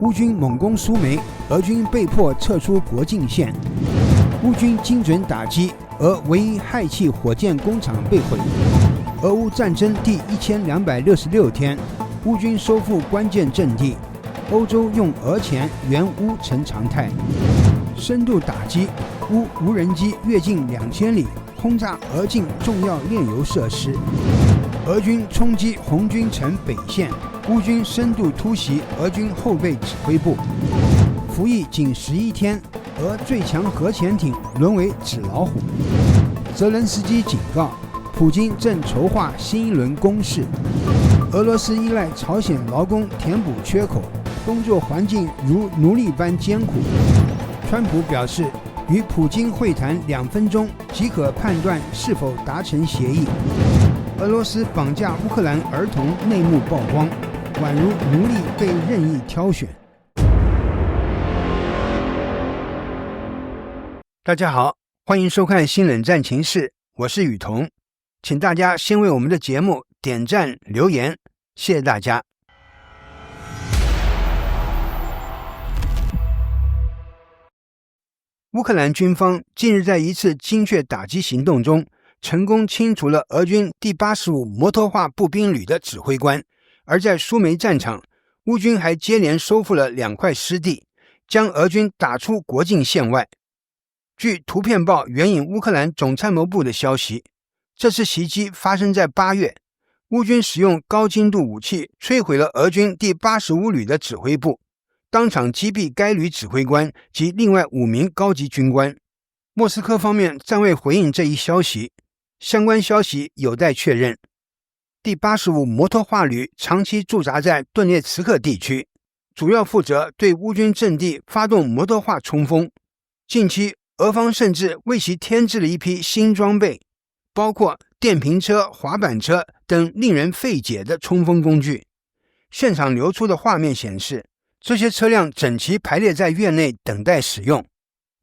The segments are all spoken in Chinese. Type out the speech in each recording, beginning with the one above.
乌军猛攻苏梅，俄军被迫撤出国境线。乌军精准打击，俄唯一氦气火箭工厂被毁。俄乌战争第1266天，乌军收复关键阵地。欧洲用俄钱援乌成常态。深度打击，乌无人机越境2000里，轰炸俄境重要炼油设施。俄军冲击红军城北线，乌军深度突袭俄军后备指挥部。服役仅11天，俄最强核潜艇沦为纸老虎。泽连斯基警告，普京正筹划新一轮攻势。俄罗斯依赖朝鲜劳工填补缺口，工作环境如奴隶般艰苦。川普表示，与普京会谈2分钟即可判断是否达成协议。俄罗斯绑架乌克兰儿童内幕曝光，宛如奴隶被任意挑选。大家好，欢迎收看新冷战情事，我是雨桐，请大家先为我们的节目点赞留言，谢谢大家。乌克兰军方近日在一次精确打击行动中，成功清除了俄军第85摩托化步兵旅的指挥官，而在苏梅战场，乌军还接连收复了2块失地，将俄军打出国境线外。据图片报援引乌克兰总参谋部的消息，这次袭击发生在8月，乌军使用高精度武器摧毁了俄军第85旅的指挥部，当场击毙该旅指挥官及另外5名高级军官。莫斯科方面暂未回应这一消息，相关消息有待确认。第85摩托化旅长期驻扎在顿涅茨克地区，主要负责对乌军阵地发动摩托化冲锋。近期俄方甚至为其添置了一批新装备，包括电瓶车、滑板车等令人费解的冲锋工具。现场流出的画面显示，这些车辆整齐排列在院内等待使用。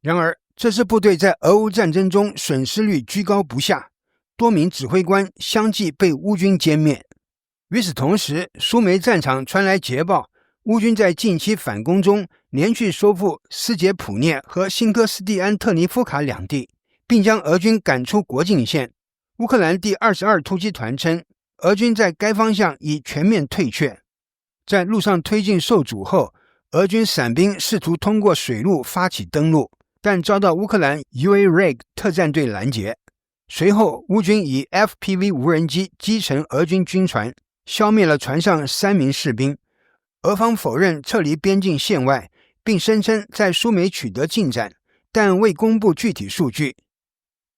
然而，这支部队在俄乌战争中损失率居高不下，多名指挥官相继被乌军歼灭。与此同时，苏梅战场传来捷报，乌军在近期反攻中连续收复斯捷普涅和辛科斯蒂安特尼夫卡2地，并将俄军赶出国境线。乌克兰第22突击团称，俄军在该方向已全面退却。在路上推进受阻后，俄军伞兵试图通过水路发起登陆，但遭到乌克兰 UA-REG 特战队拦截。随后，乌军以 FPV 无人机击沉俄军军船，消灭了船上3名士兵。俄方否认撤离边境线外，并声称在苏梅取得进展，但未公布具体数据。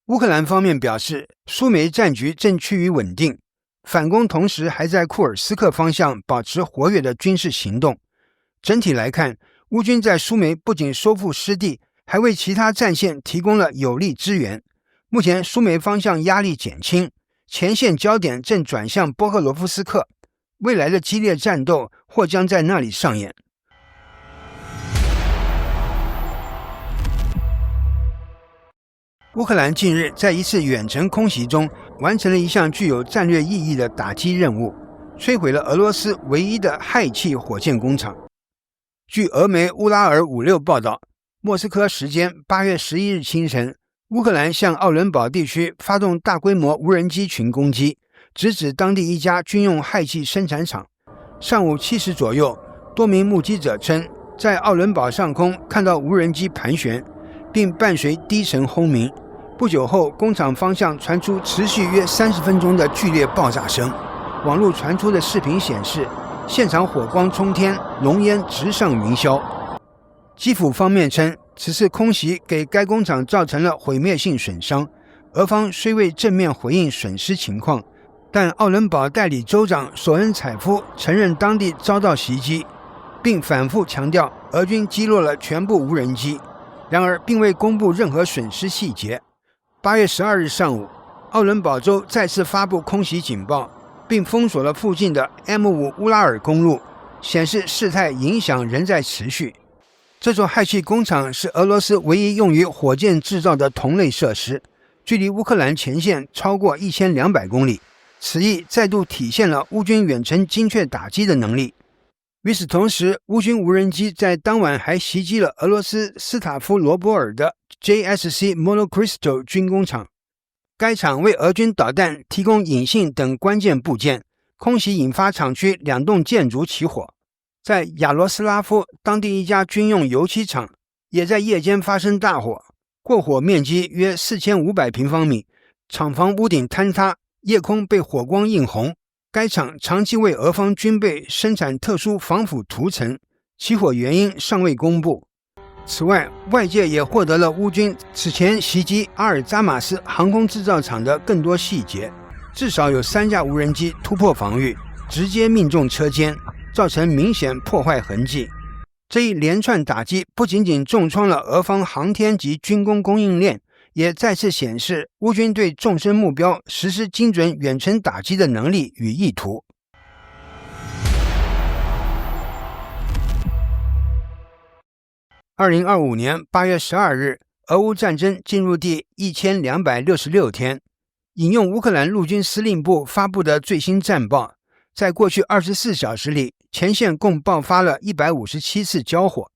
乌克兰方面表示，苏梅战局正趋于稳定，反攻同时还在库尔斯克方向保持活跃的军事行动。整体来看，乌军在苏梅不仅收复失地，还为其他战线提供了有力支援。目前苏梅方向压力减轻，前线焦点正转向波赫罗夫斯克，未来的激烈战斗或将在那里上演。乌克兰近日在一次远程空袭中完成了一项具有战略意义的打击任务，摧毁了俄罗斯唯一的氦气火箭工厂。据俄媒乌拉尔56报道，莫斯科时间8月11日清晨，乌克兰向奥伦堡地区发动大规模无人机群攻击，直指当地一家军用氦气生产厂。上午7时左右，多名目击者称，在奥伦堡上空看到无人机盘旋，并伴随低沉轰鸣。不久后，工厂方向传出持续约30分钟的剧烈爆炸声。网络传出的视频显示，现场火光冲天，浓烟直上云霄。基辅方面称，此次空袭给该工厂造成了毁灭性损伤。俄方虽未正面回应损失情况，但奥伦堡代理州长索恩采夫承认当地遭到袭击，并反复强调俄军击落了全部无人机，然而并未公布任何损失细节。8月12日上午，奥伦堡州再次发布空袭警报，并封锁了附近的 M5 乌拉尔公路，显示事态影响仍在持续。这座氦气工厂是俄罗斯唯一用于火箭制造的同类设施，距离乌克兰前线超过1200公里。此役再度体现了乌军远程精确打击的能力。与此同时，乌军无人机在当晚还袭击了俄罗斯斯塔夫罗波尔的 JSC Monocrystal 军工厂，该厂为俄军导弹提供引信等关键部件，空袭引发厂区2栋建筑起火。在亚罗斯拉夫，当地一家军用油漆厂也在夜间发生大火，过火面积约4500平方米，厂房屋顶坍塌，夜空被火光映红。该厂长期为俄方军备生产特殊防腐涂层，起火原因尚未公布。此外，外界也获得了乌军此前袭击阿尔扎马斯航空制造厂的更多细节，至少有3架无人机突破防御，直接命中车间，造成明显破坏痕迹。这一连串打击不仅仅重创了俄方航天及军工供应链，也再次显示乌军对纵深目标实施精准远程打击的能力与意图。2025年8月12日，俄乌战争进入第1266天。引用乌克兰陆军司令部发布的最新战报，在过去24小时里，前线共爆发了157次交火。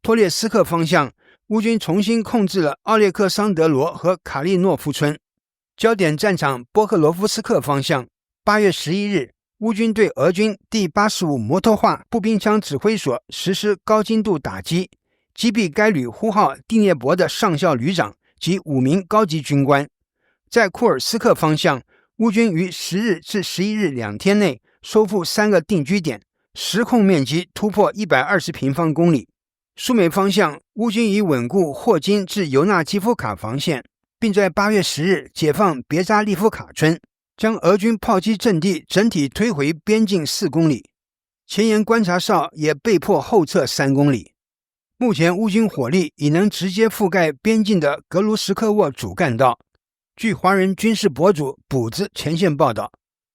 托列斯克方向，乌军重新控制了奥列克桑德罗和卡利诺夫村。焦点战场波克罗夫斯克方向，8月11日，乌军对俄军第85摩托化步兵枪指挥所实施高精度打击，击毙该旅呼号蒂涅伯的上校旅长及5名高级军官。在库尔斯克方向，乌军于10日至11日2天内收复3个定居点，实控面积突破120平方公里。苏美方向，乌军已稳固霍金至尤纳基夫卡防线，并在8月10日解放别扎利夫卡村，将俄军炮击阵地整体推回边境4公里。前沿观察哨也被迫后撤3公里。目前乌军火力已能直接覆盖边境的格卢什科沃主干道。据华人军事博主补子前线报道，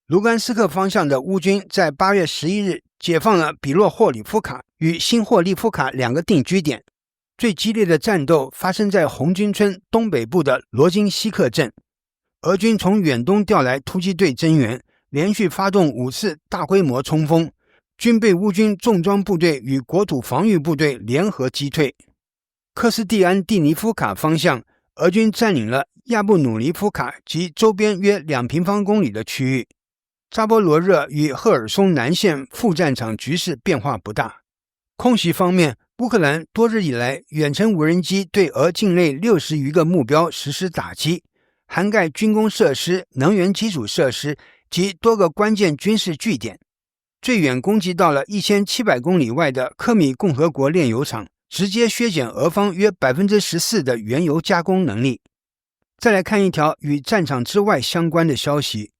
卢甘斯克方向的乌军在8月11日解放了比洛霍里夫卡与新霍利夫卡2个定居点。最激烈的战斗发生在红军村东北部的罗金西克镇。俄军从远东调来突击队增援，连续发动5次大规模冲锋，均被乌军重装部队与国土防御部队联合击退。科斯蒂安蒂尼夫卡方向，俄军占领了亚布努尼夫卡及周边约2平方公里的区域。扎波罗热与赫尔松南线副战场局势变化不大。空袭方面，乌克兰多日以来远程无人机对俄境内60余个目标实施打击，涵盖军工设施、能源基础设施及多个关键军事据点。最远攻击到了1700公里外的科米共和国炼油厂，直接削减俄方约 14% 的原油加工能力。再来看一条与战场之外相关的消息，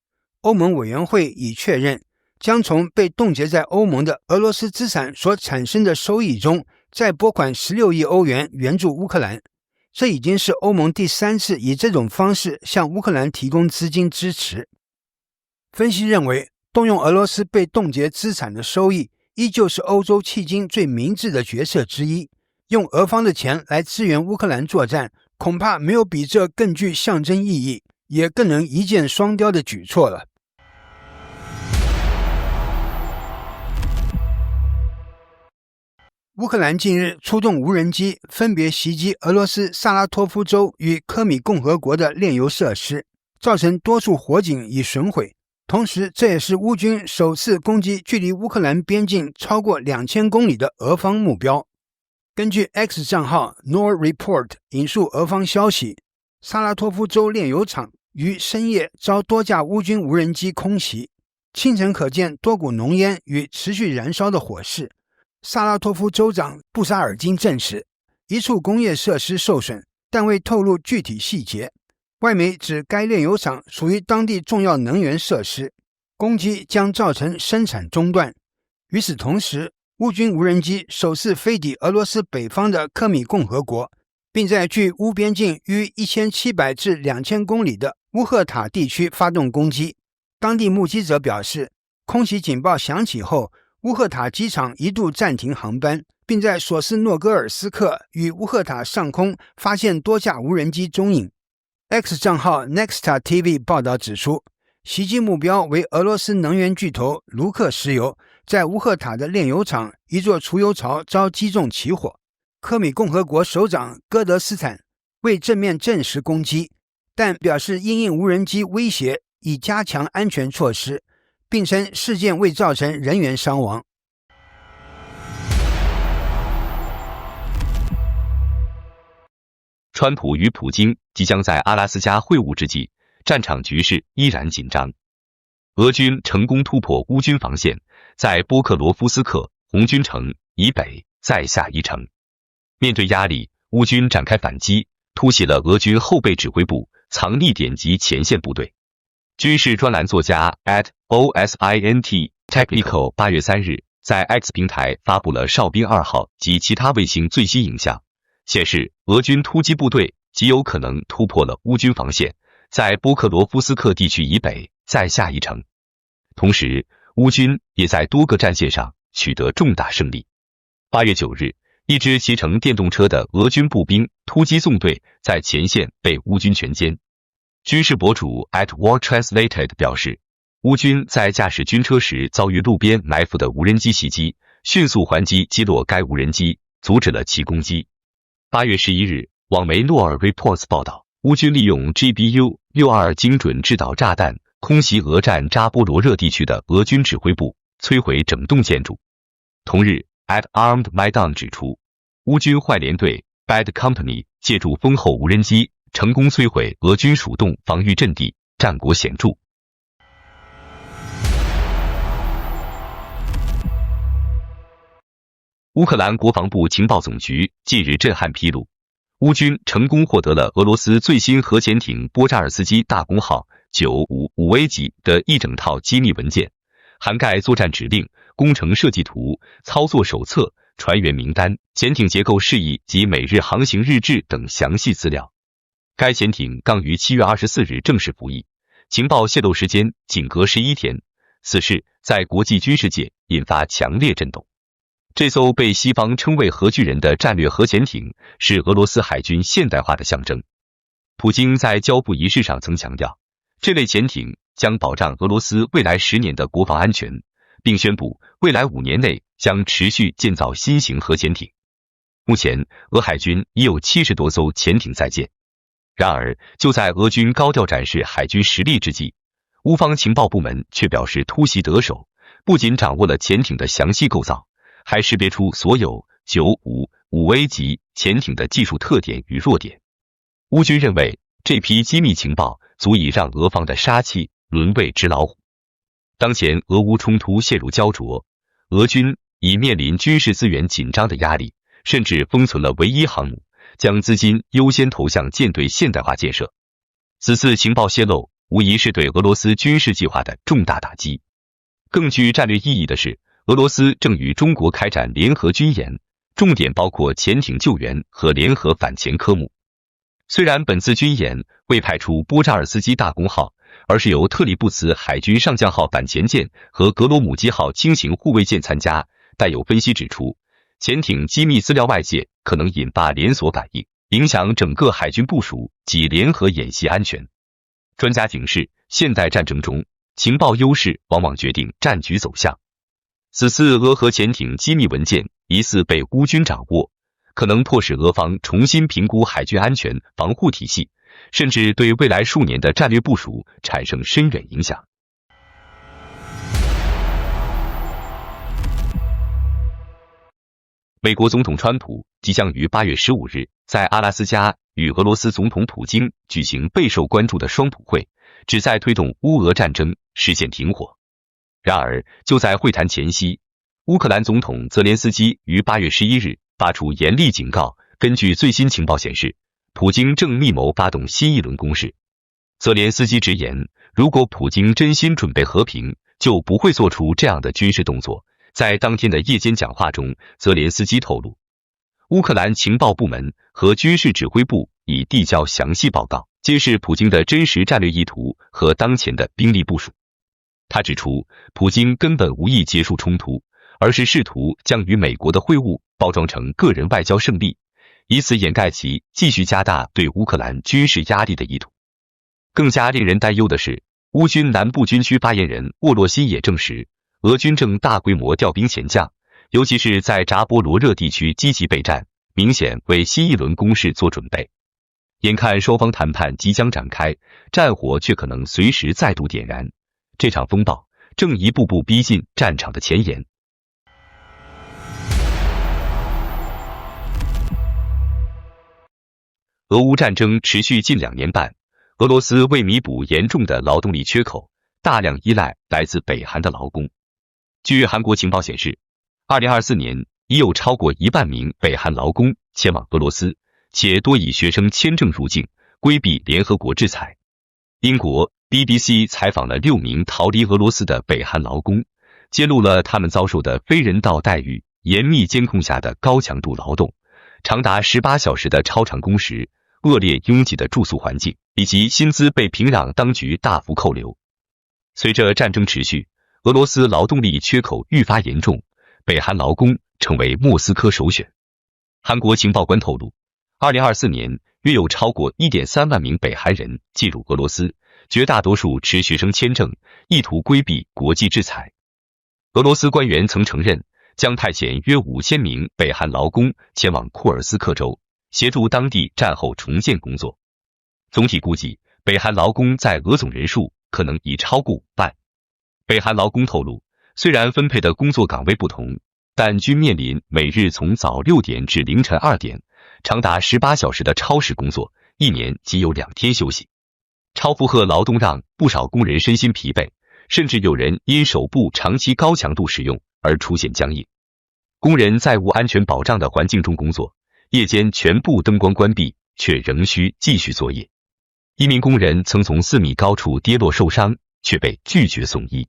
欧盟委员会已确认，将从被冻结在欧盟的俄罗斯资产所产生的收益中，再拨款16亿欧元援助乌克兰。这已经是欧盟第3次以这种方式向乌克兰提供资金支持。分析认为，动用俄罗斯被冻结资产的收益，依旧是欧洲迄今最明智的决策之一。用俄方的钱来支援乌克兰作战，恐怕没有比这更具象征意义，也更能一箭双雕的举措了。乌克兰近日出动无人机，分别袭击俄罗斯萨拉托夫州与科米共和国的炼油设施，造成多处火警已损毁。同时，这也是乌军首次攻击距离乌克兰边境超过2000公里的俄方目标。根据 X 账号 Nor Report 引述俄方消息，萨拉托夫州炼油厂于深夜遭多架乌军无人机空袭，清晨可见多股浓烟与持续燃烧的火势。萨拉托夫州长布沙尔金证实，一处工业设施受损，但未透露具体细节。外媒指该炼油厂属于当地重要能源设施，攻击将造成生产中断。与此同时，乌军无人机首次飞抵俄罗斯北方的科米共和国，并在距乌边境约1700至2000公里的乌赫塔地区发动攻击。当地目击者表示，空袭警报响起后，乌赫塔机场一度暂停航班，并在索斯诺戈尔斯克与乌赫塔上空发现多架无人机踪影。X 账号 Nexta TV 报道指出，袭击目标为俄罗斯能源巨头卢克石油，在乌赫塔的炼油厂一座储油槽遭击中起火。科米共和国首长戈德斯坦未正面证实攻击，但表示因应无人机威胁已加强安全措施，并称事件未造成人员伤亡。川普与普京即将在阿拉斯加会晤之际，战场局势依然紧张。俄军成功突破乌军防线，在波克罗夫斯克红军城以北再下一城。面对压力，乌军展开反击，突袭了俄军后备指挥部、藏匿点及前线部队。军事专栏作家 @OSINT Technical 8月3日在 X 平台发布了哨兵2号及其他卫星最新影像，显示俄军突击部队极有可能突破了乌军防线，在波克罗夫斯克地区以北再下一城。同时，乌军也在多个战线上取得重大胜利。8月9日，一支骑乘电动车的俄军步兵突击纵队在前线被乌军全歼。军事博主 @WarTranslated 表示，乌军在驾驶军车时遭遇路边埋伏的无人机袭击，迅速还击击落该无人机，阻止了其攻击。8月11日，网媒诺尔 Reports 报道，乌军利用 GBU-62 精准制导炸弹空袭俄占扎波罗热地区的俄军指挥部，摧毁整栋建筑。同日，@Armed Maidan 指出，乌军坏连队 Bad Company 借助风后无人机，成功摧毁俄军鼠洞防御阵地，战果显著。乌克兰国防部情报总局近日震撼披露，乌军成功获得了俄罗斯最新核潜艇波扎尔斯基大公号955A级的一整套机密文件，涵盖作战指令、工程设计图、操作手册、船员名单、潜艇结构示意及每日航行日志等详细资料。该潜艇刚于7月24日正式服役，情报泄露时间仅隔11天，此事在国际军事界引发强烈震动。这艘被西方称为核巨人的战略核潜艇是俄罗斯海军现代化的象征。普京在交付仪式上曾强调，这类潜艇将保障俄罗斯未来10年的国防安全，并宣布未来5年内将持续建造新型核潜艇。目前，俄海军已有70多艘潜艇在建。然而，就在俄军高调展示海军实力之际，乌方情报部门却表示突袭得手，不仅掌握了潜艇的详细构造，还识别出所有955A级潜艇的技术特点与弱点。乌军认为，这批机密情报足以让俄方的杀气沦为纸老虎。当前俄乌冲突陷入焦灼，俄军已面临军事资源紧张的压力，甚至封存了唯一航母，将资金优先投向舰队现代化建设。此次情报泄露无疑是对俄罗斯军事计划的重大打击。更具战略意义的是，俄罗斯正与中国开展联合军演，重点包括潜艇救援和联合反潜科目。虽然本次军演未派出波扎尔斯基大公号，而是由特里布茨海军上将号反潜舰和格罗姆基号轻型护卫舰参加，但有分析指出，潜艇机密资料外泄可能引发连锁反应，影响整个海军部署及联合演习安全。专家警示，现代战争中，情报优势往往决定战局走向。此次俄核潜艇机密文件疑似被乌军掌握，可能迫使俄方重新评估海军安全防护体系，甚至对未来数年的战略部署产生深远影响。美国总统川普即将于8月15日在阿拉斯加与俄罗斯总统普京举行备受关注的双普会，旨在推动乌俄战争实现停火。然而，就在会谈前夕，乌克兰总统泽连斯基于8月11日发出严厉警告，根据最新情报显示，普京正密谋发动新一轮攻势。泽连斯基直言，如果普京真心准备和平，就不会做出这样的军事动作。在当天的夜间讲话中，泽连斯基透露，乌克兰情报部门和军事指挥部已递交详细报告，揭示普京的真实战略意图和当前的兵力部署。他指出，普京根本无意结束冲突，而是试图将与美国的会晤包装成个人外交胜利，以此掩盖其继续加大对乌克兰军事压力的意图。更加令人担忧的是，乌军南部军区发言人沃洛辛也证实，俄军正大规模调兵遣将，尤其是在扎波罗热地区积极备战，明显为新一轮攻势做准备。眼看双方谈判即将展开，战火却可能随时再度点燃，这场风暴正一步步逼近战场的前沿。俄乌战争持续近2年半，俄罗斯为弥补严重的劳动力缺口，大量依赖来自北韩的劳工。据韩国情报显示，2024年已有超过1万名北韩劳工前往俄罗斯，且多以学生签证入境，规避联合国制裁。英国 BBC 采访了6名逃离俄罗斯的北韩劳工，揭露了他们遭受的非人道待遇、严密监控下的高强度劳动、长达18小时的超长工时、恶劣拥挤的住宿环境，以及薪资被平壤当局大幅扣留。随着战争持续，俄罗斯劳动力缺口愈发严重，北韩劳工成为莫斯科首选。韩国情报官透露，2024年约有超过 1.3 万名北韩人进入俄罗斯，绝大多数持学生签证，意图规避国际制裁。俄罗斯官员曾承认，将派遣约5000名北韩劳工前往库尔斯克州，协助当地战后重建工作。总体估计，北韩劳工在俄总人数可能已超过5万。北韩劳工透露，虽然分配的工作岗位不同，但均面临每日从早6点至凌晨2点，长达18小时的超时工作，1年仅有2天休息。超负荷劳动让不少工人身心疲惫，甚至有人因手部长期高强度使用而出现僵硬。工人在无安全保障的环境中工作，夜间全部灯光关闭，却仍需继续作业。一名工人曾从4米高处跌落受伤，却被拒绝送医。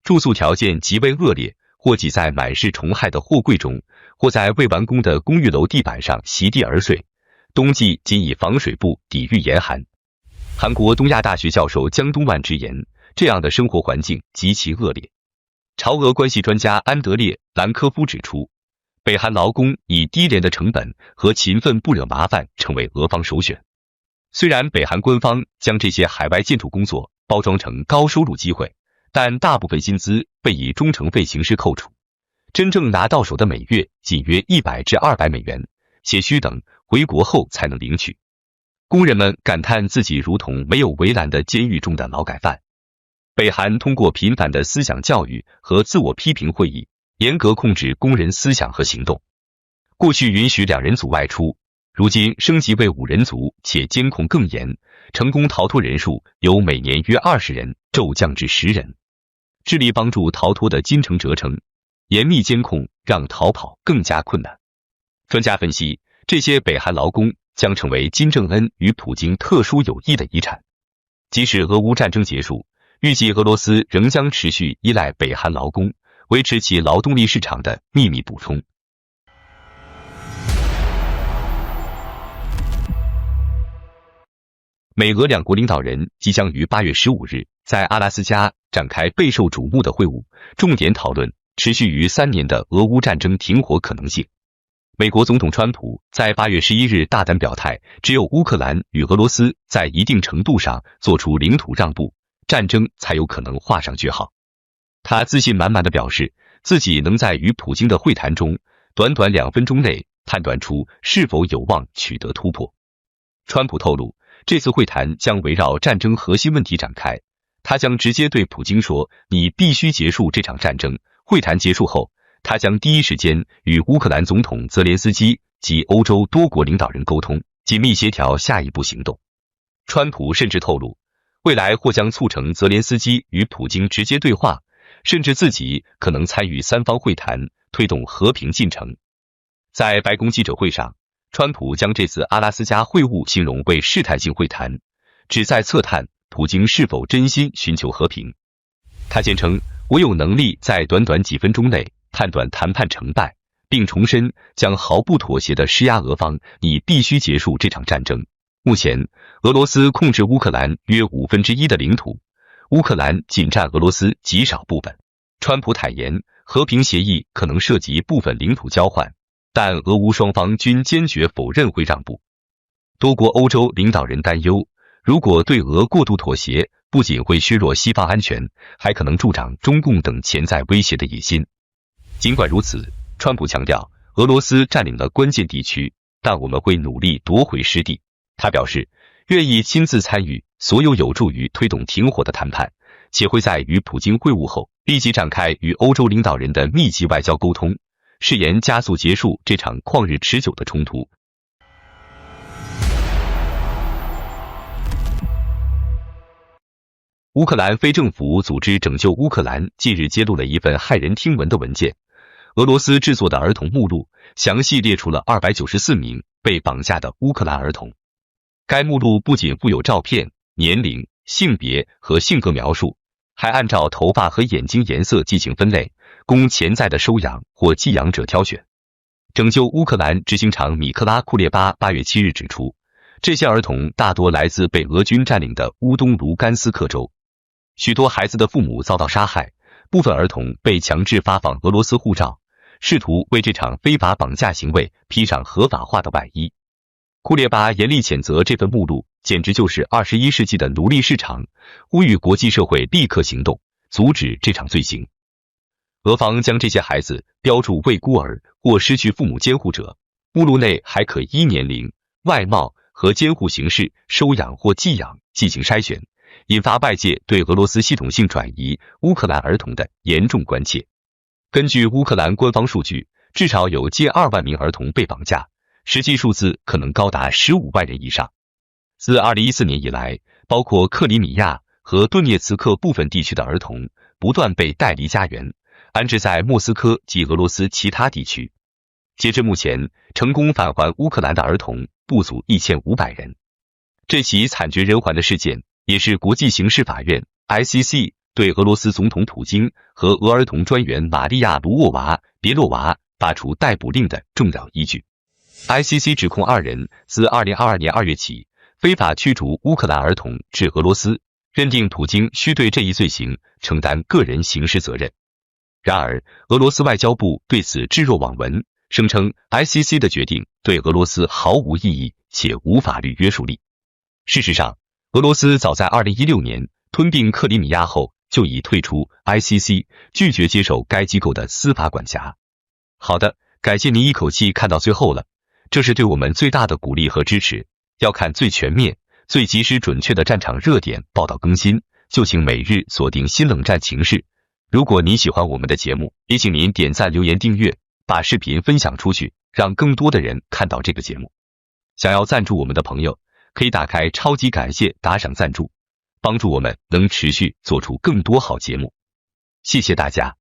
住宿条件极为恶劣，或挤在满是虫害的货柜中，或在未完工的公寓楼地板上席地而睡。冬季仅以防水布抵御严寒。韩国东亚大学教授姜东万直言，这样的生活环境极其恶劣。朝俄关系专家安德烈·兰科夫指出，北韩劳工以低廉的成本和勤奋不惹麻烦成为俄方首选。虽然北韩官方将这些海外建筑工作包装成高收入机会，但大部分薪资被以忠诚费形式扣除，真正拿到手的每月仅约100至200美元，且需等回国后才能领取。工人们感叹自己如同没有围栏的监狱中的劳改犯。北韩通过频繁的思想教育和自我批评会议，严格控制工人思想和行动。过去允许2人组外出，如今升级为5人组，且监控更严，成功逃脱人数由每年约20人骤降至10人。致力帮助逃脱的金城哲称，严密监控让逃跑更加困难。专家分析，这些北韩劳工将成为金正恩与普京特殊友谊的遗产。即使俄乌战争结束，预计俄罗斯仍将持续依赖北韩劳工，维持其劳动力市场的秘密补充。美俄两国领导人即将于8月15日在阿拉斯加展开备受瞩目的会晤，重点讨论持续逾3年的俄乌战争停火可能性。美国总统川普在8月11日大胆表态，只有乌克兰与俄罗斯在一定程度上做出领土让步，战争才有可能画上句号。他自信满满地表示，自己能在与普京的会谈中短短2分钟内判断出是否有望取得突破。川普透露，这次会谈将围绕战争核心问题展开，他将直接对普京说，你必须结束这场战争。会谈结束后，他将第一时间与乌克兰总统泽连斯基及欧洲多国领导人沟通，紧密协调下一步行动。川普甚至透露，未来或将促成泽连斯基与普京直接对话，甚至自己可能参与3方会谈，推动和平进程。在白宫记者会上，川普将这次阿拉斯加会晤形容为试探性会谈，旨在测探普京是否真心寻求和平。他坚称，我有能力在短短几分钟内判断谈判成败，并重申将毫不妥协地施压俄方，你必须结束这场战争。目前，俄罗斯控制乌克兰约1/5的领土，乌克兰仅占俄罗斯极少部分。川普坦言，和平协议可能涉及部分领土交换，但俄乌双方均坚决否认会让步。多国欧洲领导人担忧，如果对俄过度妥协，不仅会削弱西方安全，还可能助长中共等潜在威胁的野心。尽管如此，川普强调，俄罗斯占领了关键地区，但我们会努力夺回失地。他表示，愿意亲自参与所有有助于推动停火的谈判，且会在与普京会晤后立即展开与欧洲领导人的密集外交沟通，誓言加速结束这场旷日持久的冲突。乌克兰非政府组织拯救乌克兰近日揭露了一份骇人听闻的文件，俄罗斯制作的儿童目录详细列出了294名被绑架的乌克兰儿童。该目录不仅附有照片、年龄、性别和性格描述，还按照头发和眼睛颜色进行分类，供潜在的收养或寄养者挑选。拯救乌克兰执行长米克拉库列巴8月7日指出，这些儿童大多来自被俄军占领的乌东卢甘斯克州。许多孩子的父母遭到杀害，部分儿童被强制发放俄罗斯护照，试图为这场非法绑架行为披上合法化的外衣。库列巴严厉谴责这份目录简直就是21世纪的奴隶市场，呼吁国际社会立刻行动，阻止这场罪行。俄方将这些孩子标注为孤儿或失去父母监护者，目录内还可依年龄、外貌和监护形式收养或寄养进行筛选，引发外界对俄罗斯系统性转移乌克兰儿童的严重关切。根据乌克兰官方数据，至少有近2万名儿童被绑架，实际数字可能高达15万人以上。自2014年以来，包括克里米亚和顿涅茨克部分地区的儿童不断被带离家园，安置在莫斯科及俄罗斯其他地区。截至目前，成功返还乌克兰的儿童不足1500人。这起惨绝人寰的事件也是国际刑事法院 ICC 对俄罗斯总统普京和俄儿童专员玛利亚·卢沃娃·别洛娃发出逮捕令的重要依据。ICC 指控2人自2022年2月起非法驱逐乌克兰儿童至俄罗斯，认定普京需对这一罪行承担个人刑事责任。然而，俄罗斯外交部对此置若罔闻，声称 ICC 的决定对俄罗斯毫无意义且无法律约束力。事实上，俄罗斯早在2016年吞并克里米亚后就已退出 ICC， 拒绝接受该机构的司法管辖。好的，感谢您一口气看到最后了，这是对我们最大的鼓励和支持。要看最全面、最及时准确的战场热点报道更新，就请每日锁定新冷战情势。如果您喜欢我们的节目，也请您点赞、留言、订阅，把视频分享出去，让更多的人看到这个节目。想要赞助我们的朋友，可以打开超级感谢打赏赞助，帮助我们能持续做出更多好节目。谢谢大家。